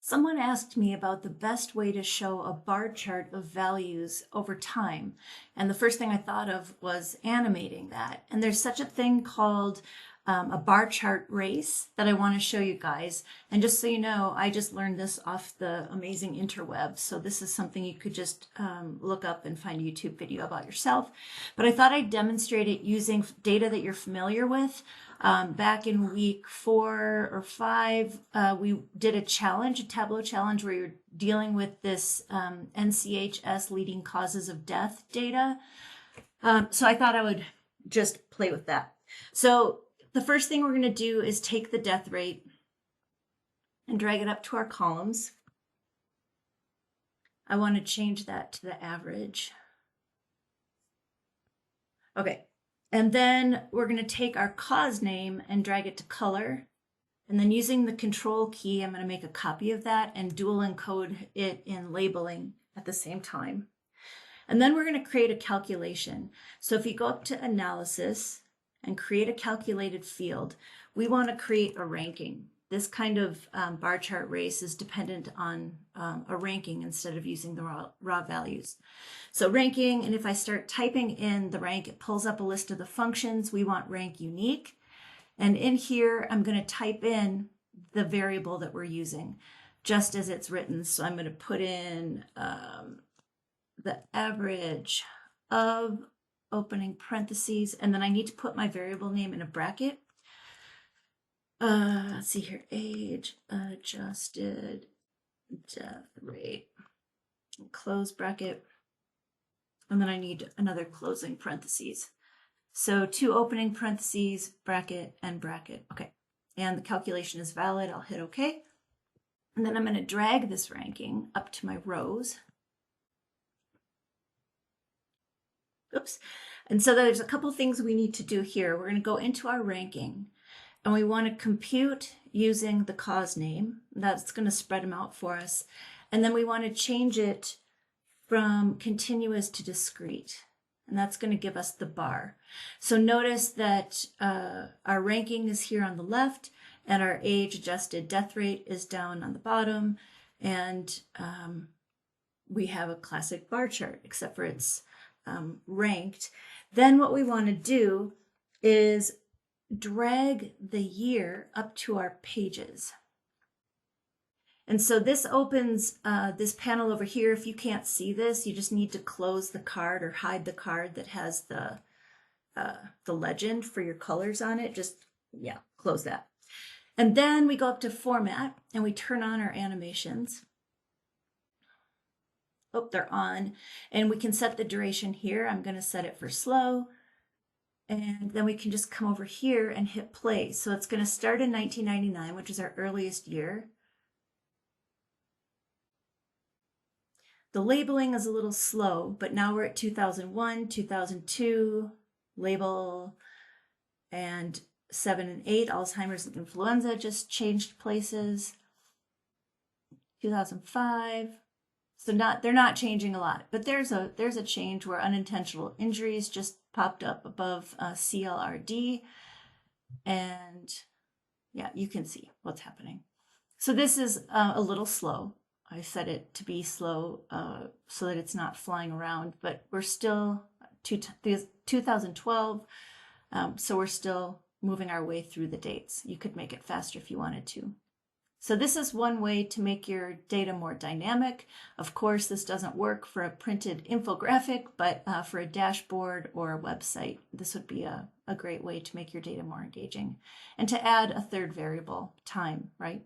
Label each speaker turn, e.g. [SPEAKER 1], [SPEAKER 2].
[SPEAKER 1] Someone asked me about the best way to show a bar chart of values over time. And the first thing I thought of was animating that. And there's such a thing called a bar chart race that I want to show you guys. And just so you know, I just learned this off the amazing interwebs. So this is something you could just look up and find a YouTube video about yourself. But I thought I'd demonstrate it using data that you're familiar with. Back in week 4 or 5, we did a challenge, a Tableau challenge, where you're dealing with this NCHS leading causes of death data. So I thought I would just play with that. So the first thing we're going to do is take the death rate and drag it up to our columns. I want to change that to the average. Okay. And then we're going to take our cause name and drag it to color. And then using the control key, I'm going to make a copy of that and dual encode it in labeling at the same time. And then we're going to create a calculation. So if you go up to analysis and create a calculated field, we want to create a ranking. This kind of bar chart race is dependent on a ranking instead of using the raw values. So ranking, and if I start typing in the rank, it pulls up a list of the functions. We want rank unique. And in here, I'm going to type in the variable that we're using, just as it's written. So I'm going to put in the average of opening parentheses, and then I need to put my variable name in a bracket. Let's see here, age adjusted death rate, close bracket, and then I need another closing parentheses. So 2 opening parentheses, bracket, and bracket. Okay, and the calculation is valid. I'll hit OK. And then I'm going to drag this ranking up to my rows. Oops. And so there's a couple things we need to do here. We're going to go into our ranking, and we want to compute using the cause name. That's going to spread them out for us. And then we want to change it from continuous to discrete. And that's going to give us the bar. So notice that our ranking is here on the left, and our age adjusted death rate is down on the bottom. And we have a classic bar chart, except for it's ranked. Then what we want to do is drag the year up to our pages. And so this opens this panel over here. If you can't see this, you just need to close the card or hide the card that has the legend for your colors on it. Just, yeah, close that. And then we go up to format and we turn on our animations. Oh, they're on. And we can set the duration here. I'm going to set it for slow. And then we can just come over here and hit play. So it's going to start in 1999, which is our earliest year. The labeling is a little slow, but now we're at 2001, 2002, label, and 7 and 8, Alzheimer's and influenza just changed places. 2005. So they're not changing a lot, but there's a change where unintentional injuries just popped up above CLRD, and yeah, you can see what's happening. So this is a little slow. I set it to be slow so that it's not flying around, but we're still 2012, so we're still moving our way through the dates. You could make it faster if you wanted to. So this is one way to make your data more dynamic. Of course, this doesn't work for a printed infographic, but for a dashboard or a website, this would be a great way to make your data more engaging. And to add a third variable, time, right?